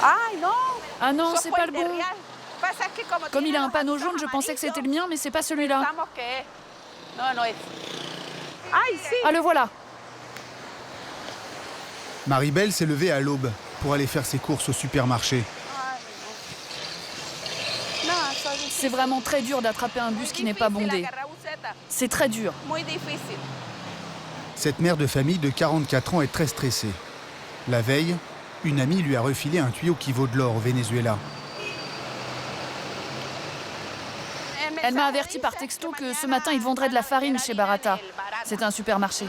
Ah non, c'est pas le bon. Comme il a un panneau jaune, je pensais que c'était le mien, mais c'est pas celui-là. Ah, le voilà. Maribel s'est levée à l'aube pour aller faire ses courses au supermarché. C'est vraiment très dur d'attraper un bus qui n'est pas bondé. C'est très dur. Cette mère de famille de 44 ans est très stressée. La veille, une amie lui a refilé un tuyau qui vaut de l'or au Venezuela. Elle m'a averti par texto que ce matin, il vendrait de la farine chez Barata. C'est un supermarché.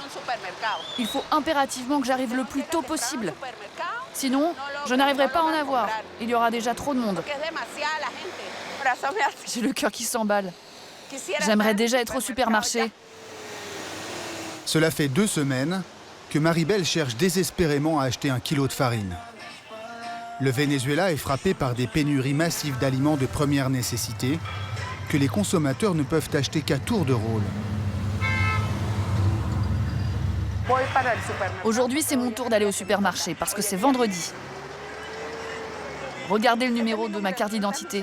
Il faut impérativement que j'arrive le plus tôt possible. Sinon, je n'arriverai pas à en avoir. Il y aura déjà trop de monde. J'ai le cœur qui s'emballe. J'aimerais déjà être au supermarché. Cela fait 2 semaines que Maribel cherche désespérément à acheter 1 kilo de farine. Le Venezuela est frappé par des pénuries massives d'aliments de première nécessité que les consommateurs ne peuvent acheter qu'à tour de rôle. Aujourd'hui, c'est mon tour d'aller au supermarché parce que c'est vendredi. Regardez le numéro de ma carte d'identité.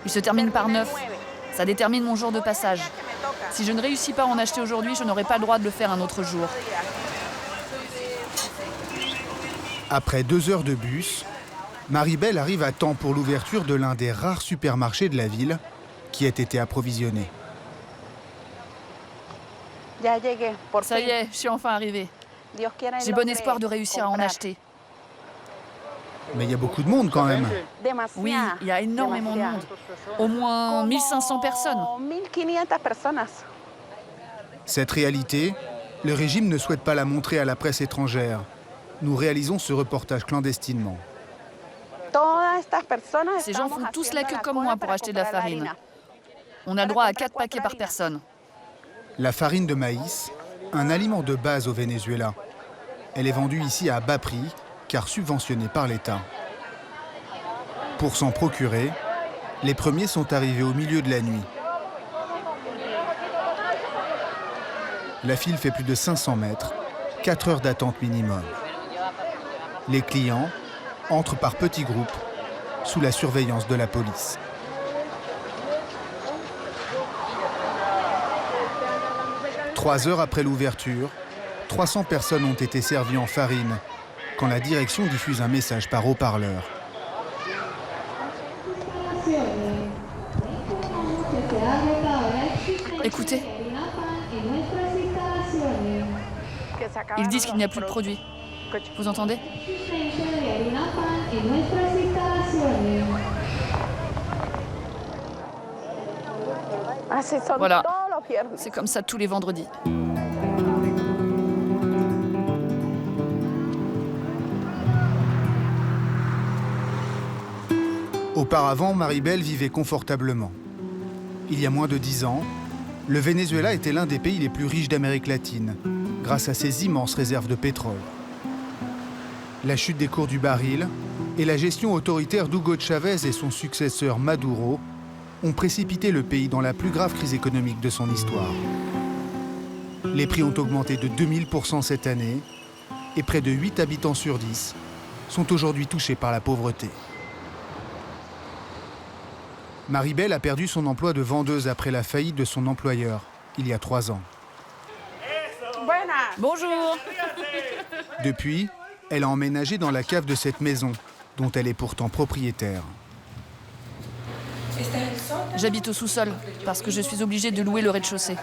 Il se termine par 9. Ça détermine mon jour de passage. Si je ne réussis pas à en acheter aujourd'hui, je n'aurai pas le droit de le faire un autre jour. Après 2 heures de bus, Maribel arrive à temps pour l'ouverture de l'un des rares supermarchés de la ville qui a été approvisionné. Ça y est, je suis enfin arrivée. J'ai bon espoir de réussir à en acheter. Mais il y a beaucoup de monde quand même. Oui, il y a énormément de monde. Au moins 1500 personnes. Cette réalité, le régime ne souhaite pas la montrer à la presse étrangère. Nous réalisons ce reportage clandestinement. Ces gens font tous la queue comme moi pour acheter de la farine. On a le droit à 4 paquets par personne. La farine de maïs, un aliment de base au Venezuela. Elle est vendue ici à bas prix, car subventionnée par l'État. Pour s'en procurer, les premiers sont arrivés au milieu de la nuit. La file fait plus de 500 mètres, 4 heures d'attente minimum. Les clients entrent par petits groupes, sous la surveillance de la police. Trois heures après l'ouverture, 300 personnes ont été servies en farine quand la direction diffuse un message par haut-parleur. Écoutez. Ils disent qu'il n'y a plus de produits. Vous entendez ? Voilà, c'est comme ça tous les vendredis. Auparavant, Maribel vivait confortablement. Il y a moins de 10 ans, le Venezuela était l'un des pays les plus riches d'Amérique latine, grâce à ses immenses réserves de pétrole. La chute des cours du baril et la gestion autoritaire d'Hugo Chavez et son successeur Maduro ont précipité le pays dans la plus grave crise économique de son histoire. Les prix ont augmenté de 2000% cette année et près de 8 habitants sur 10 sont aujourd'hui touchés par la pauvreté. Maribel a perdu son emploi de vendeuse après la faillite de son employeur, il y a 3 ans. Bonjour. Depuis, elle a emménagé dans la cave de cette maison, dont elle est pourtant propriétaire. J'habite au sous-sol, parce que je suis obligée de louer le rez-de-chaussée.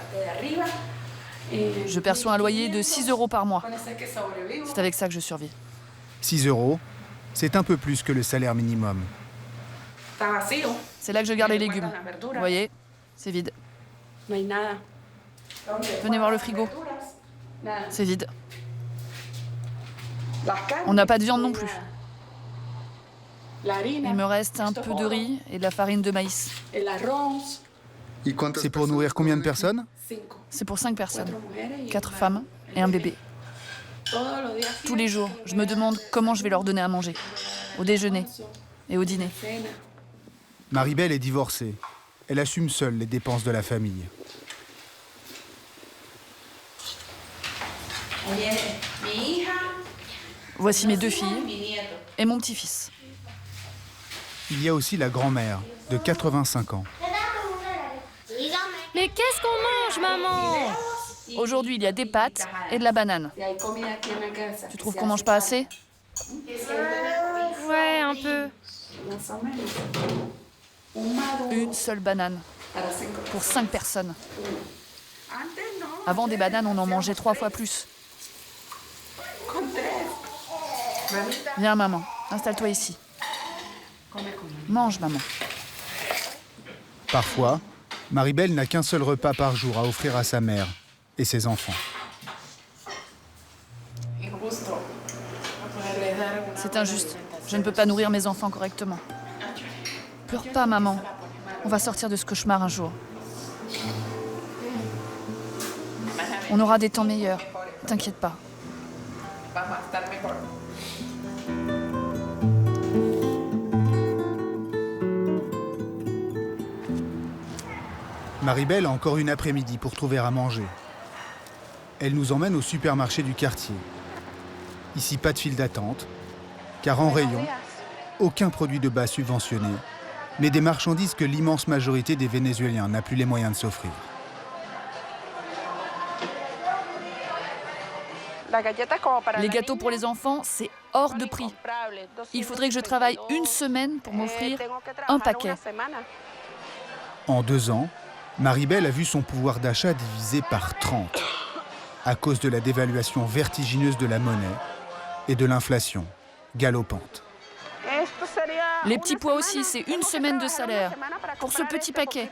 Je perçois un loyer de 6 € par mois. C'est avec ça que je survis. 6 €, c'est un peu plus que le salaire minimum. C'est là que je garde les légumes. Vous voyez, c'est vide. Venez voir le frigo. C'est vide. On n'a pas de viande non plus. Il me reste un peu de riz et de la farine de maïs. C'est pour nourrir combien de personnes ? C'est pour 5 personnes. 4 femmes et un bébé. Tous les jours, je me demande comment je vais leur donner à manger. Au déjeuner et au dîner. Maribel est divorcée. Elle assume seule les dépenses de la famille. Voici mes 2 filles et mon petit-fils. il y a aussi la grand-mère, de 85 ans. Mais qu'est-ce qu'on mange, maman? Aujourd'hui, il y a des pâtes et de la banane. Tu trouves qu'on mange pas assez? Ouais, un peu. Une seule banane. Pour 5 personnes. Avant des bananes, on en mangeait 3 fois plus. Viens, maman, installe-toi ici. Mange, maman. Parfois, Maribel n'a qu'un seul repas par jour à offrir à sa mère et ses enfants. C'est injuste. Je ne peux pas nourrir mes enfants correctement. Pleure pas, maman. On va sortir de ce cauchemar un jour. On aura des temps meilleurs. T'inquiète pas. Maribel a encore une après-midi pour trouver à manger. Elle nous emmène au supermarché du quartier. Ici, pas de file d'attente, car en rayon, aucun produit de base subventionné, mais des marchandises que l'immense majorité des Vénézuéliens n'a plus les moyens de s'offrir. Les gâteaux pour les enfants, c'est hors de prix. Il faudrait que je travaille une semaine pour m'offrir un paquet. En 2 ans, Maribel a vu son pouvoir d'achat divisé par 30, à cause de la dévaluation vertigineuse de la monnaie et de l'inflation galopante. Les petits pois aussi, c'est une semaine de salaire pour ce petit paquet.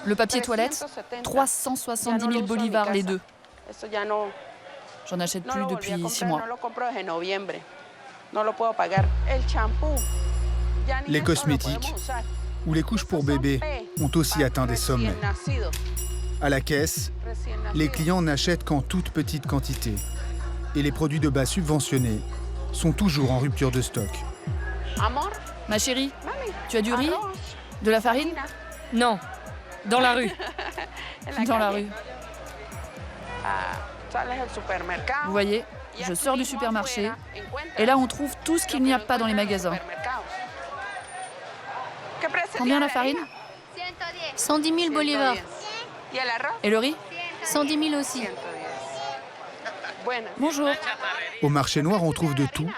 Le papier toilette, 370 000 bolivars les deux. J'en achète plus depuis 6 mois. Les cosmétiques ou les couches pour bébés ont aussi atteint des sommets. À la caisse, les clients n'achètent qu'en toute petite quantité et les produits de base subventionnés sont toujours en rupture de stock. Ma chérie, tu as du riz? De la farine? Non, dans la rue. Dans la rue. Vous voyez, je sors du supermarché et là on trouve tout ce qu'il n'y a pas dans les magasins. Combien la farine? 110 000 bolivars. Et le riz? 110 000 aussi. Bonjour. Au marché noir, on trouve de tout,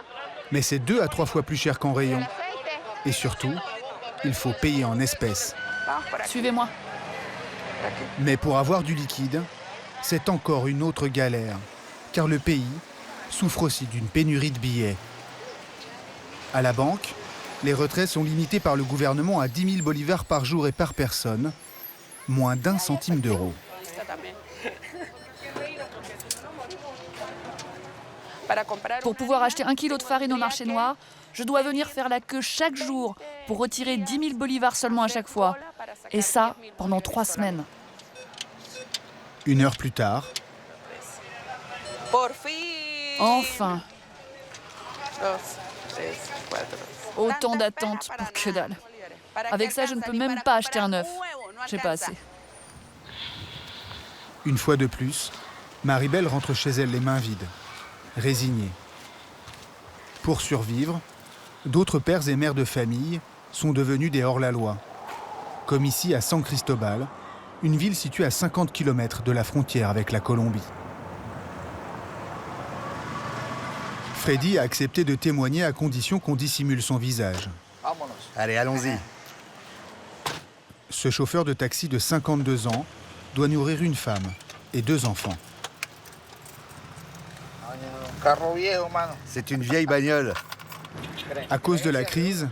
mais c'est 2 à 3 fois plus cher qu'en rayon. Et surtout, il faut payer en espèces. Suivez-moi. Mais pour avoir du liquide, c'est encore une autre galère, car le pays souffre aussi d'une pénurie de billets. À la banque, les retraits sont limités par le gouvernement à 10 000 bolivars par jour et par personne, moins d'1 centime d'euro. Pour pouvoir acheter 1 kilo de farine au marché noir, je dois venir faire la queue chaque jour pour retirer 10 000 bolivars seulement à chaque fois. Et ça, pendant 3 semaines. 1 heure plus tard, Enfin. Autant d'attentes pour que dalle. Avec ça, je ne peux même pas acheter un œuf. J'ai pas assez. une fois de plus, Maribel rentre chez elle les mains vides, résignée. Pour survivre, d'autres pères et mères de famille sont devenus des hors-la-loi, comme ici à San Cristobal, une ville située à 50 km de la frontière avec la Colombie. Freddy a accepté de témoigner à condition qu'on dissimule son visage. Allez, allons-y. Ce chauffeur de taxi de 52 ans doit nourrir une femme et 2 enfants. C'est une vieille bagnole. À cause de la crise,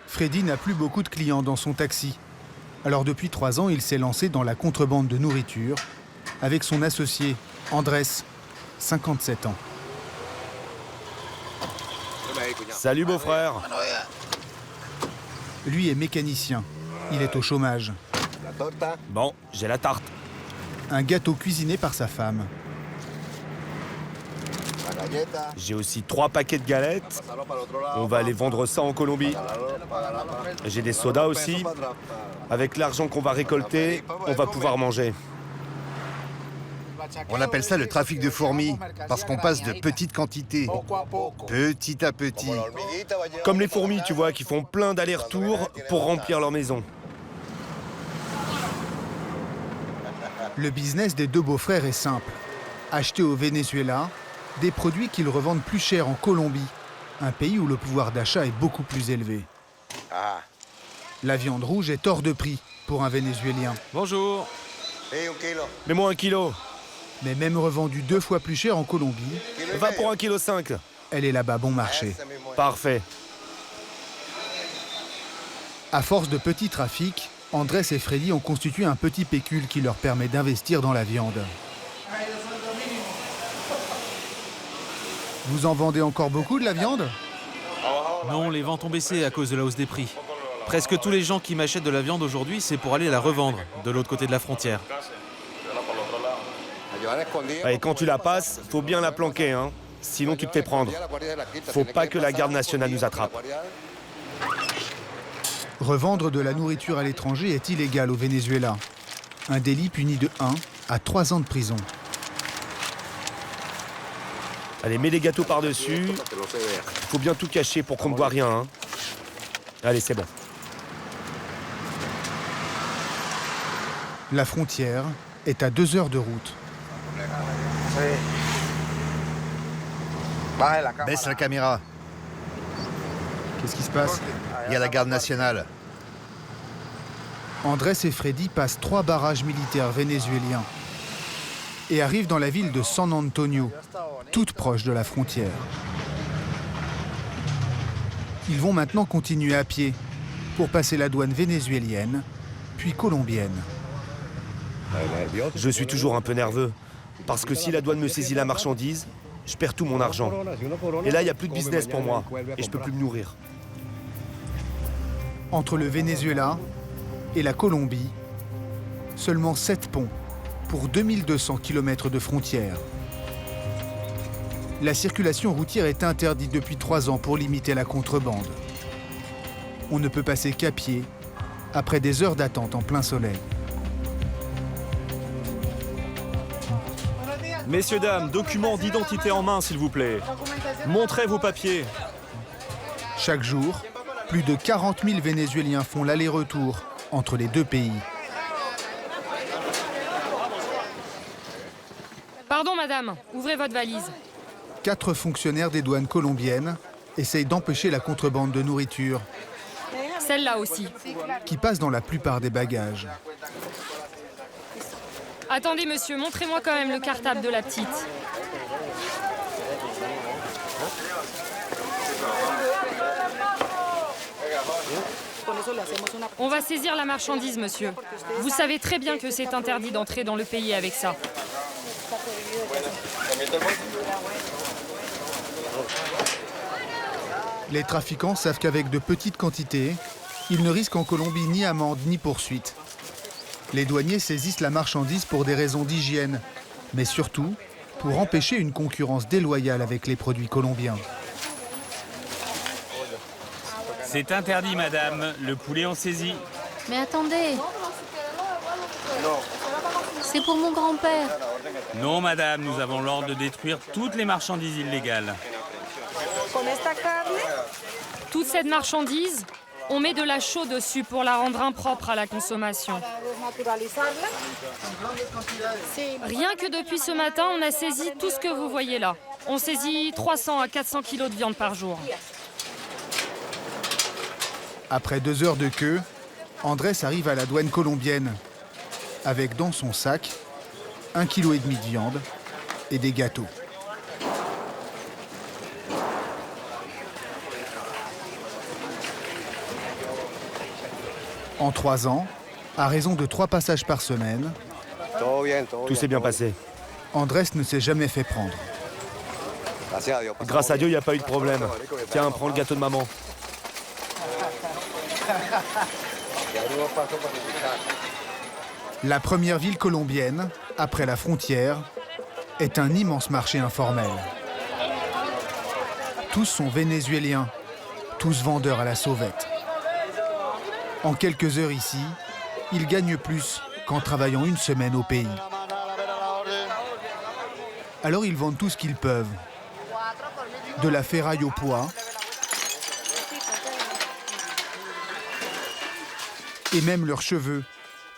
Freddy n'a plus beaucoup de clients dans son taxi. Alors depuis 3 ans, il s'est lancé dans la contrebande de nourriture avec son associé, Andrés, 57 ans. Salut beau-frère. Lui est mécanicien. Il est au chômage. Bon, j'ai la tarte. Un gâteau cuisiné par sa femme. J'ai aussi 3 paquets de galettes. On va aller vendre ça en Colombie. J'ai des sodas aussi. Avec l'argent qu'on va récolter, on va pouvoir manger. On appelle ça le trafic de fourmis, parce qu'on passe de petites quantités, petit à petit. Comme les fourmis, tu vois, qui font plein d'allers-retours pour remplir leur maison. Le business des deux beaux-frères est simple. Acheter au Venezuela des produits qu'ils revendent plus cher en Colombie, un pays où le pouvoir d'achat est beaucoup plus élevé. La viande rouge est hors de prix pour un Vénézuélien. Bonjour. Mets-moi 1 kilo. Mais même revendue 2 fois plus cher en Colombie, Va pour 1,5 kg. elle est là-bas bon marché. Parfait. À force de petits trafics, Andrés et Freddy ont constitué un petit pécule qui leur permet d'investir dans la viande. Vous en vendez encore beaucoup de la viande? Non, les ventes ont baissé à cause de la hausse des prix. Presque tous les gens qui m'achètent de la viande aujourd'hui, c'est pour aller la revendre de l'autre côté de la frontière. Et quand tu la passes, faut bien la planquer, hein. Sinon tu te fais prendre. Faut pas que la garde nationale nous attrape. Revendre de la nourriture à l'étranger est illégal au Venezuela. Un délit puni de 1 à 3 ans de prison. Allez, mets les gâteaux par-dessus. Faut bien tout cacher pour qu'on ne voit rien, hein. Allez, c'est bon. La frontière est à 2 heures de route. Baisse la caméra, Qu'est-ce qui se passe? il y a la garde nationale. Andrés et Freddy passent 3 barrages militaires vénézuéliens et arrivent dans la ville de San Antonio, toute proche de la frontière. Ils vont maintenant continuer à pied pour passer la douane vénézuélienne, puis colombienne. Je suis toujours un peu nerveux. Parce que si la douane me saisit la marchandise, je perds tout mon argent. Et là, il n'y a plus de business pour moi. Et je peux plus me nourrir. Entre le Venezuela et la Colombie, seulement 7 ponts pour 2200 km de frontière. La circulation routière est interdite depuis 3 ans pour limiter la contrebande. On ne peut passer qu'à pied après des heures d'attente en plein soleil. Messieurs, dames, documents d'identité en main, s'il vous plaît. Montrez vos papiers. Chaque jour, plus de 40 000 Vénézuéliens font l'aller-retour entre les deux pays. Pardon, madame, ouvrez votre valise. 4 fonctionnaires des douanes colombiennes essayent d'empêcher la contrebande de nourriture Celle-là aussi. qui passe dans la plupart des bagages. Attendez, monsieur, montrez-moi quand même le cartable de la petite. On va saisir la marchandise, monsieur. Vous savez très bien que c'est interdit d'entrer dans le pays avec ça. Les trafiquants savent qu'avec de petites quantités, ils ne risquent en Colombie ni amende ni poursuite. Les douaniers saisissent la marchandise pour des raisons d'hygiène, mais surtout pour empêcher une concurrence déloyale avec les produits colombiens. C'est interdit, madame. Le poulet en saisit. Mais attendez. C'est pour mon grand-père. Non, madame, nous avons l'ordre de détruire toutes les marchandises illégales. Toute cette marchandise, on met de la chaux dessus pour la rendre impropre à la consommation. Rien que depuis ce matin, on a saisi tout ce que vous voyez là. On saisit 300 à 400 kilos de viande par jour. Après 2 heures de queue, Andrés arrive à la douane colombienne, avec dans son sac 1,5 kg de viande et des gâteaux. En 3 ans, à raison de 3 passages par semaine, Tout s'est bien passé. Andrés ne s'est jamais fait prendre. Grâce à Dieu, il n'y a pas eu de problème. Tiens, prends le gâteau de maman. La première ville colombienne, après la frontière, est un immense marché informel. Tous sont vénézuéliens, tous vendeurs à la sauvette. En quelques heures ici, ils gagnent plus qu'en travaillant une semaine au pays. Alors ils vendent tout ce qu'ils peuvent. De la ferraille au poids, et même leurs cheveux,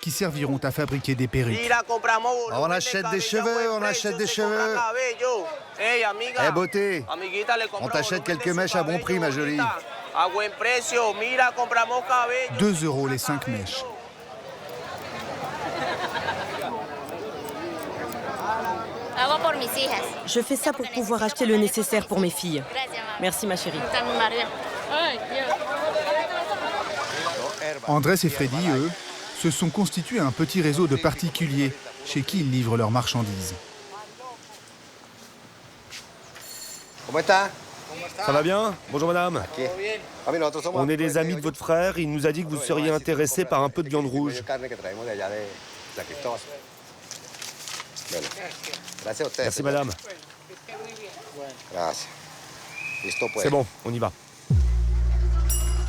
qui serviront à fabriquer des perruques. On achète des cheveux, on achète des cheveux. Eh beauté, on t'achète quelques mèches à bon prix, ma jolie. 2 € les 5 mèches. Je fais ça pour pouvoir acheter le nécessaire pour mes filles. Merci ma chérie. Andrés et Freddy, eux, se sont constitués un petit réseau de particuliers chez qui ils livrent leurs marchandises. Ça va bien? Bonjour madame. On est des amis de votre frère, il nous a dit que vous seriez intéressé par un peu de viande rouge. Merci madame. C'est bon, on y va.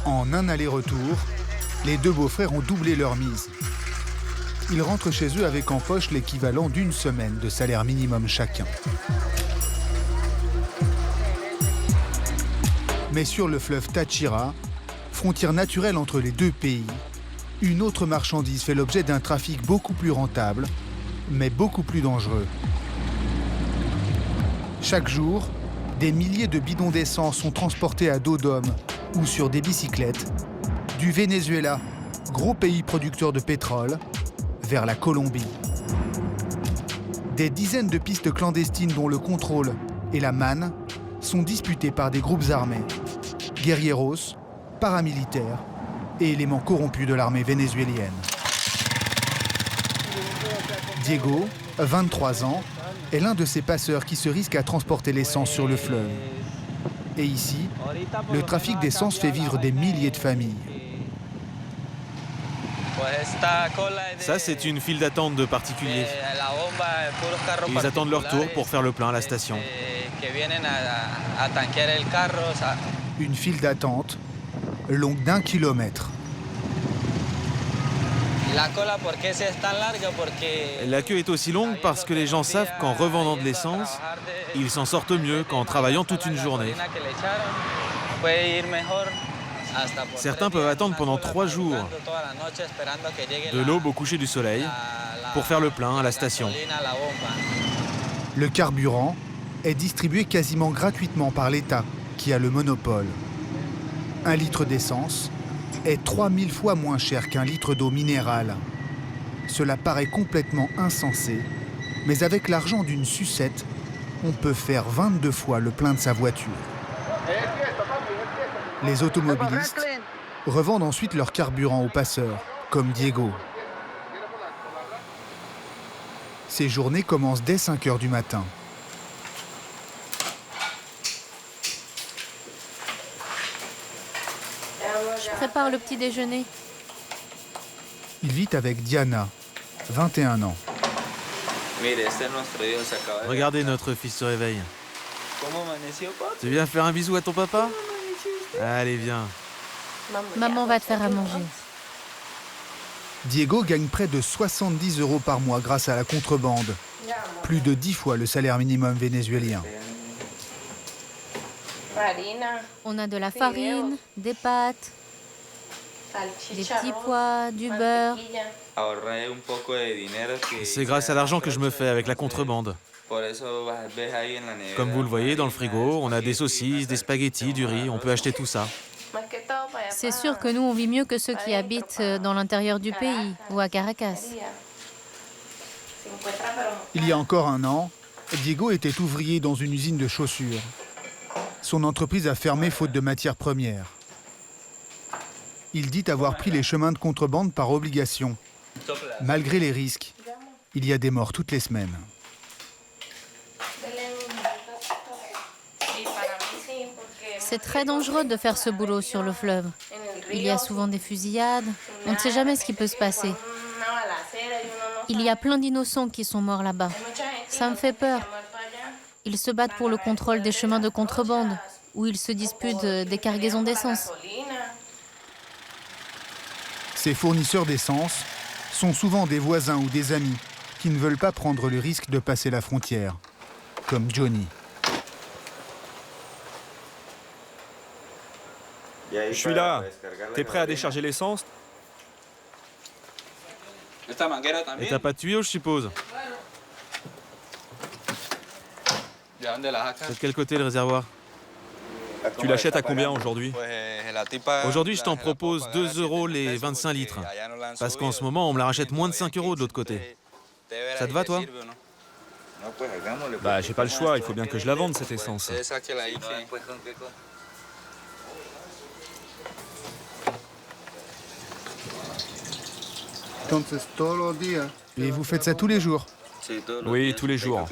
En un aller-retour, les deux beaux-frères ont doublé leur mise. Ils rentrent chez eux avec en poche l'équivalent d'une semaine de salaire minimum chacun. Mais sur le fleuve Táchira, frontière naturelle entre les deux pays, une autre marchandise fait l'objet d'un trafic beaucoup plus rentable, mais beaucoup plus dangereux. Chaque jour, des milliers de bidons d'essence sont transportés à dos d'homme ou sur des bicyclettes du Venezuela, gros pays producteur de pétrole, vers la Colombie. Des dizaines de pistes clandestines dont le contrôle et la manne sont disputées par des groupes armés, guerrieros, paramilitaires et éléments corrompus de l'armée vénézuélienne. Diego, 23 ans, est l'un de ces passeurs qui se risquent à transporter l'essence sur le fleuve. Et ici, le trafic d'essence fait vivre des milliers de familles. Ça, c'est une file d'attente de particuliers. Ils attendent leur tour pour faire le plein à la station. Une file d'attente longue d'1 kilomètre. La queue est aussi longue parce que les gens savent qu'en revendant de l'essence, ils s'en sortent mieux qu'en travaillant toute une journée. Certains peuvent attendre pendant 3 jours, de l'aube au coucher du soleil, pour faire le plein à la station. Le carburant est distribué quasiment gratuitement par l'État, qui a le monopole. 1 litre d'essence est 3000 fois moins cher qu'un litre d'eau minérale. Cela paraît complètement insensé, mais avec l'argent d'une sucette, on peut faire 22 fois le plein de sa voiture. Les automobilistes revendent ensuite leur carburant aux passeurs, comme Diego. Ces journées commencent dès 5 h du matin. Je prépare le petit déjeuner. Il vit avec Diana, 21 ans. Regardez, notre fils se réveille. Tu viens faire un bisou à ton papa? Allez, viens. Maman va te faire à manger. Diego gagne près de 70 € par mois grâce à la contrebande. Plus de 10 fois le salaire minimum vénézuélien. On a de la farine, des pâtes, des petits pois, du beurre. C'est grâce à l'argent que je me fais avec la contrebande. Comme vous le voyez dans le frigo, on a des saucisses, des spaghettis, du riz, on peut acheter tout ça. C'est sûr que nous, on vit mieux que ceux qui habitent dans l'intérieur du pays ou à Caracas. Il y a encore 1 an, Diego était ouvrier dans une usine de chaussures. Son entreprise a fermé faute de matières premières. Il dit avoir pris les chemins de contrebande par obligation. Malgré les risques, il y a des morts toutes les semaines. C'est très dangereux de faire ce boulot sur le fleuve. Il y a souvent des fusillades. On ne sait jamais ce qui peut se passer. Il y a plein d'innocents qui sont morts là-bas. Ça me fait peur. Ils se battent pour le contrôle des chemins de contrebande, où ils se disputent des cargaisons d'essence. Ces fournisseurs d'essence sont souvent des voisins ou des amis qui ne veulent pas prendre le risque de passer la frontière. comme Johnny. Je suis là. T'es prêt à décharger l'essence? Et t'as pas de tuyau, je suppose. C'est de quel côté le réservoir? Tu l'achètes à combien aujourd'hui? Aujourd'hui, je t'en propose 2 € les 25 litres. Parce qu'en ce moment, on me la rachète moins de 5 € de l'autre côté. Ça te va, toi? Bah, j'ai pas le choix, il faut bien que je la vende, cette essence. Et vous faites ça tous les jours? Oui, tous les jours.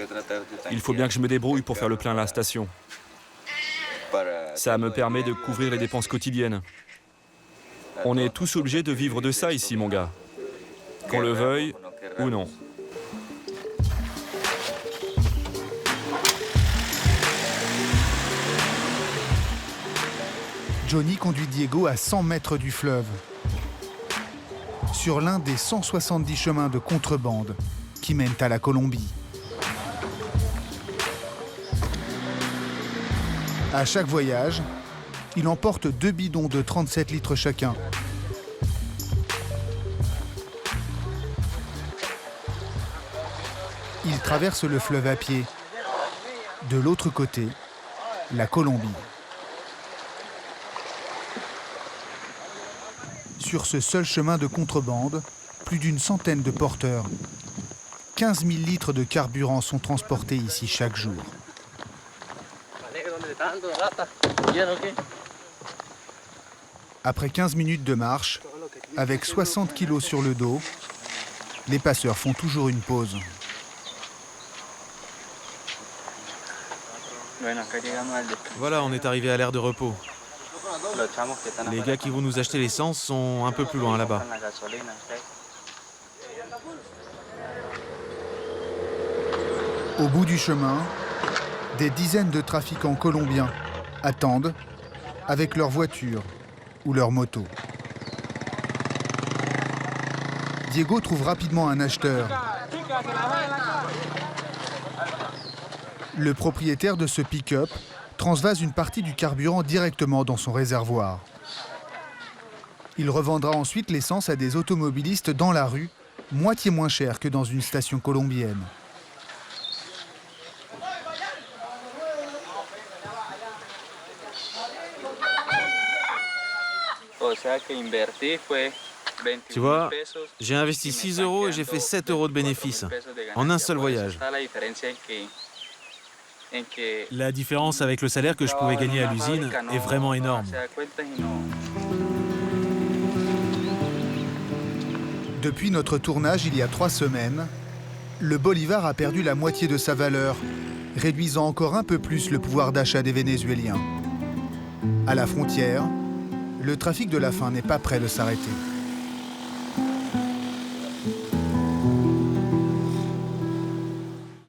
Il faut bien que je me débrouille pour faire le plein à la station. Ça me permet de couvrir les dépenses quotidiennes. On est tous obligés de vivre de ça ici, mon gars. Qu'on le veuille ou non. Johnny conduit Diego à 100 mètres du fleuve, sur l'un des 170 chemins de contrebande qui mènent à la Colombie. À chaque voyage, il emporte 2 bidons de 37 litres chacun. Il traverse le fleuve à pied. De l'autre côté, la Colombie. Sur ce seul chemin de contrebande, plus d'une centaine de porteurs. 15 000 litres de carburant sont transportés ici chaque jour. Après 15 minutes de marche, avec 60 kilos sur le dos, les passeurs font toujours une pause. Voilà, on est arrivé à l'aire de repos. Les gars qui vont nous acheter l'essence sont un peu plus loin là-bas. Au bout du chemin, des dizaines de trafiquants colombiens attendent avec leur voiture ou leur moto. Diego trouve rapidement un acheteur. Le propriétaire de ce pick-up transvase une partie du carburant directement dans son réservoir. Il revendra ensuite l'essence à des automobilistes dans la rue, moitié moins cher que dans une station colombienne. Tu vois, j'ai investi 6 € et j'ai fait 7 € de bénéfices en un seul voyage. La différence avec le salaire que je pouvais gagner à l'usine est vraiment énorme. Depuis notre tournage il y a 3 semaines, le bolivar a perdu la moitié de sa valeur, réduisant encore un peu plus le pouvoir d'achat des Vénézuéliens. À la frontière, le trafic de la faim n'est pas près de s'arrêter.